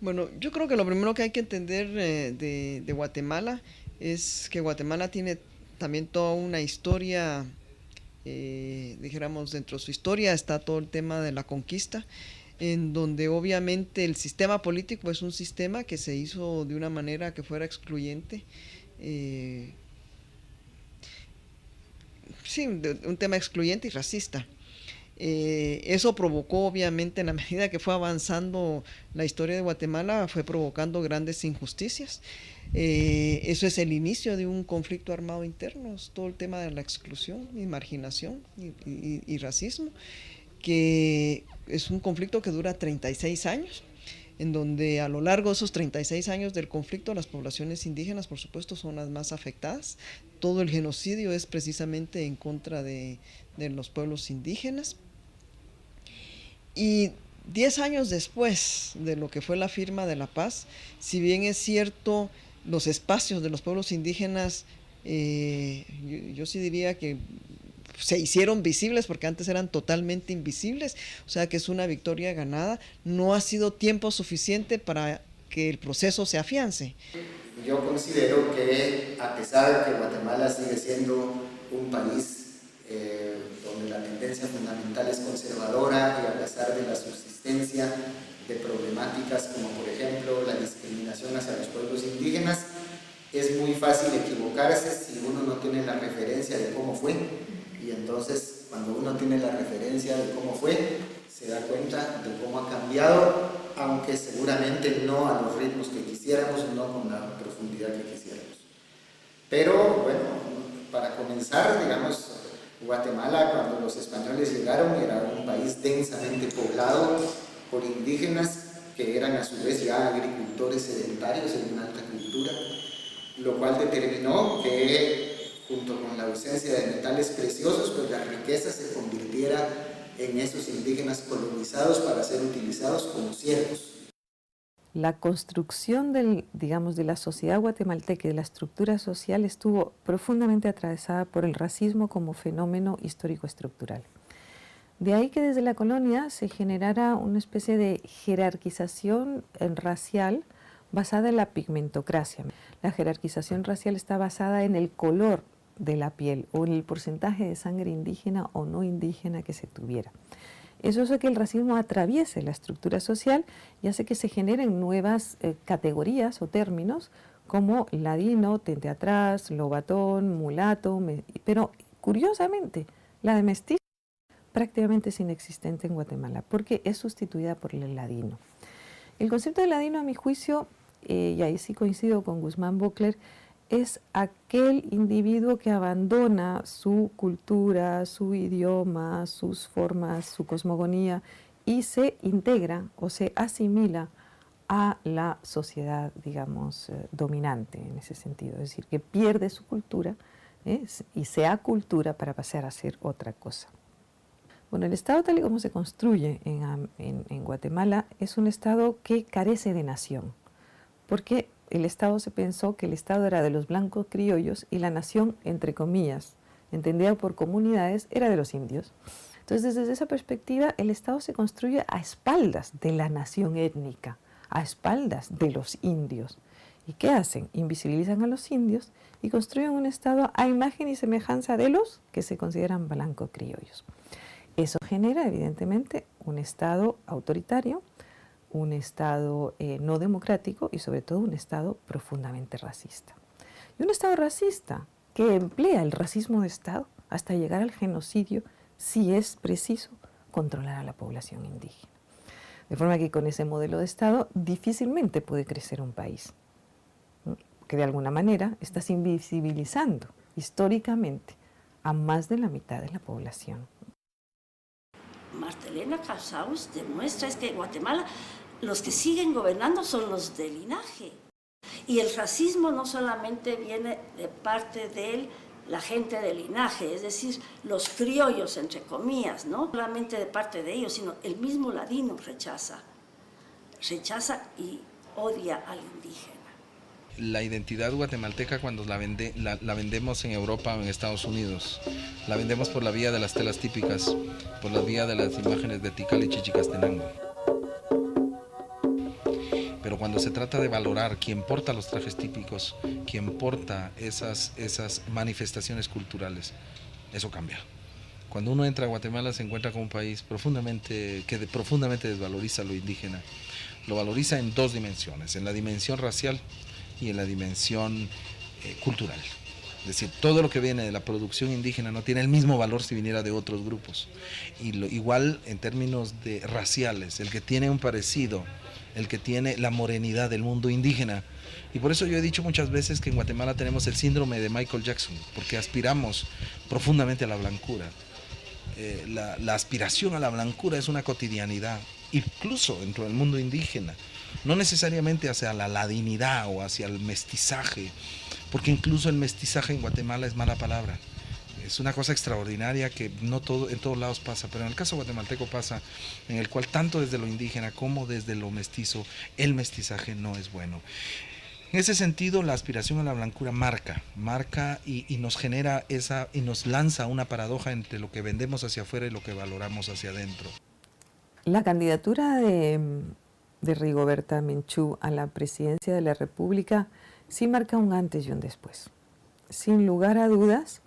Bueno, yo creo que lo primero que hay que entender de Guatemala es que Guatemala tiene también toda una historia, dijéramos, dentro de su historia está todo el tema de la conquista, en donde obviamente el sistema político es un sistema que se hizo de una manera que fuera excluyente, eh, sí, un tema excluyente y racista. Eso provocó obviamente en la medida que fue avanzando la historia de Guatemala, fue provocando grandes injusticias. Eso es el inicio de un conflicto armado interno, es todo el tema de la exclusión y marginación y racismo, que es un conflicto que dura 36 años, en donde a lo largo de esos 36 años del conflicto las poblaciones indígenas, por supuesto, son las más afectadas. Todo el genocidio es precisamente en contra de los pueblos indígenas. Y 10 años después de lo que fue la firma de la paz, si bien es cierto, los espacios de los pueblos indígenas, yo sí diría que se hicieron visibles porque antes eran totalmente invisibles, o sea que es una victoria ganada, no ha sido tiempo suficiente para que el proceso se afiance. Yo considero que a pesar de que Guatemala sigue siendo un país donde la tendencia fundamental es conservadora y a pesar de la subsistencia de problemáticas como por ejemplo la discriminación hacia los pueblos indígenas, es muy fácil equivocarse si uno no tiene la referencia de cómo fue, y entonces cuando uno tiene la referencia de cómo fue, se da cuenta de cómo ha cambiado, aunque seguramente no a los ritmos que quisiéramos, no con la profundidad que quisiéramos. Pero bueno, para comenzar, digamos, Guatemala cuando los españoles llegaron era un país densamente poblado por indígenas que eran a su vez ya agricultores sedentarios en una alta cultura, lo cual determinó que junto con la ausencia de metales preciosos, pues la riqueza se convirtiera en esos indígenas colonizados para ser utilizados como siervos. La construcción digamos, de la sociedad guatemalteca y de la estructura social estuvo profundamente atravesada por el racismo como fenómeno histórico-estructural. De ahí que desde la colonia se generara una especie de jerarquización racial basada en la pigmentocracia. La jerarquización racial está basada en el color de la piel o en el porcentaje de sangre indígena o no indígena que se tuviera. Eso hace que el racismo atraviese la estructura social y hace que se generen nuevas categorías o términos como ladino, tente atrás, lobatón, mulato, pero curiosamente la de mestizo prácticamente es inexistente en Guatemala porque es sustituida por el ladino. El concepto de ladino, a mi juicio, y ahí sí coincido con Guzmán Bocler, es aquel individuo que abandona su cultura, su idioma, sus formas, su cosmogonía y se integra o se asimila a la sociedad, digamos, dominante en ese sentido. Es decir, que pierde su cultura y se acultura para pasar a ser otra cosa. Bueno, el Estado tal y como se construye en Guatemala es un Estado que carece de nación, porque el Estado se pensó que el Estado era de los blancos criollos y la nación, entre comillas, entendida por comunidades, era de los indios. Entonces, desde esa perspectiva, el Estado se construye a espaldas de la nación étnica, a espaldas de los indios. ¿Y qué hacen? Invisibilizan a los indios y construyen un Estado a imagen y semejanza de los que se consideran blancos criollos. Eso genera, evidentemente, un Estado autoritario, un Estado no democrático y sobre todo un Estado profundamente racista. Y un Estado racista que emplea el racismo de Estado hasta llegar al genocidio si es preciso controlar a la población indígena. De forma que con ese modelo de Estado difícilmente puede crecer un país, ¿no? Que de alguna manera estás invisibilizando históricamente a más de la mitad de la población. Marta Elena Casaus demuestra es que en Guatemala los que siguen gobernando son los de linaje. Y el racismo no solamente viene de parte de la gente de linaje, es decir, los criollos, entre comillas, no solamente de parte de ellos, sino el mismo ladino rechaza y odia al indígena. La identidad guatemalteca cuando la vendemos en Europa o en Estados Unidos, la vendemos por la vía de las telas típicas, por la vía de las imágenes de Tikal y Chichicastenango. Pero cuando se trata de valorar quién porta los trajes típicos, quién porta esas manifestaciones culturales, eso cambia. Cuando uno entra a Guatemala se encuentra con un país que profundamente desvaloriza lo indígena. Lo valoriza en dos dimensiones, en la dimensión racial y en la dimensión cultural. Es decir, todo lo que viene de la producción indígena no tiene el mismo valor si viniera de otros grupos. Y igual en términos de raciales, el que tiene un parecido, el que tiene la morenidad del mundo indígena. Y por eso yo he dicho muchas veces que en Guatemala tenemos el síndrome de Michael Jackson, porque aspiramos profundamente a la blancura. La aspiración a la blancura es una cotidianidad, incluso dentro del mundo indígena, no necesariamente hacia la ladinidad o hacia el mestizaje, porque incluso el mestizaje en Guatemala es mala palabra. Es una cosa extraordinaria que en todos lados pasa, pero en el caso guatemalteco pasa, en el cual tanto desde lo indígena como desde lo mestizo, el mestizaje no es bueno. En ese sentido, la aspiración a la blancura marca y nos genera y nos lanza una paradoja entre lo que vendemos hacia afuera y lo que valoramos hacia adentro. La candidatura de Rigoberta Menchú a la presidencia de la República sí marca un antes y un después. Sin lugar a dudas,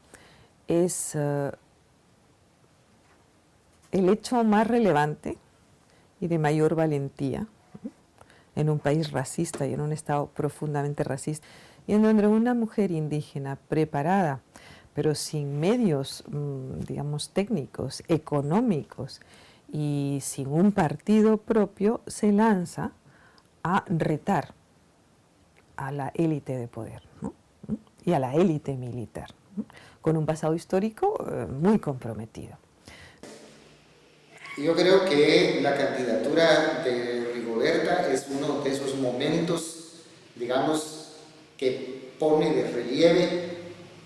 es el hecho más relevante y de mayor valentía en un país racista y en un estado profundamente racista, y en donde una mujer indígena preparada, pero sin medios, digamos, técnicos, económicos y sin un partido propio, se lanza a retar a la élite de poder, ¿no? Y a la élite militar, ¿no? Con un pasado histórico muy comprometido. Yo creo que la candidatura de Rigoberta es uno de esos momentos, digamos, que pone de relieve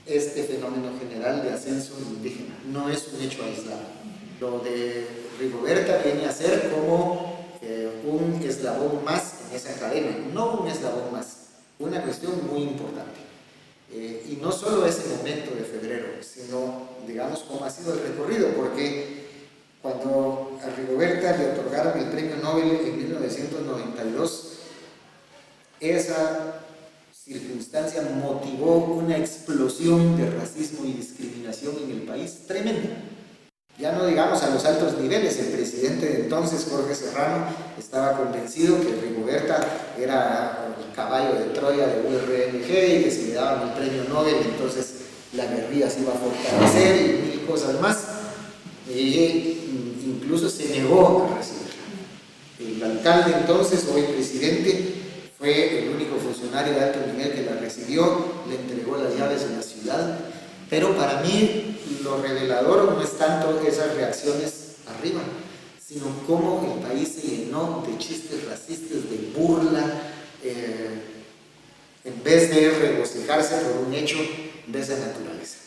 este fenómeno general de ascenso indígena. No es un hecho aislado. Lo de Rigoberta viene a ser como un eslabón más en esa cadena, no un eslabón más, una cuestión muy importante. Y no solo ese momento de febrero, sino, digamos, cómo ha sido el recorrido, porque cuando a Rigoberta le otorgaron el premio Nobel en 1992, esa circunstancia motivó una explosión de racismo y discriminación en el país tremenda. Ya no digamos a los altos niveles, el presidente de entonces, Jorge Serrano, estaba convencido que Rigoberta era el caballo de Troya de URNG y que si le daban el premio Nobel, entonces la guerrilla se iba a fortalecer y mil cosas más. Incluso se negó a recibirla. El alcalde entonces, hoy presidente, fue el único funcionario de alto nivel que la recibió, le entregó las llaves de la ciudad, pero para mí lo revelador no es tanto esas reacciones arriba, sino cómo el país se llenó de chistes racistas, de burla, en vez de regocijarse por un hecho de esa naturaleza.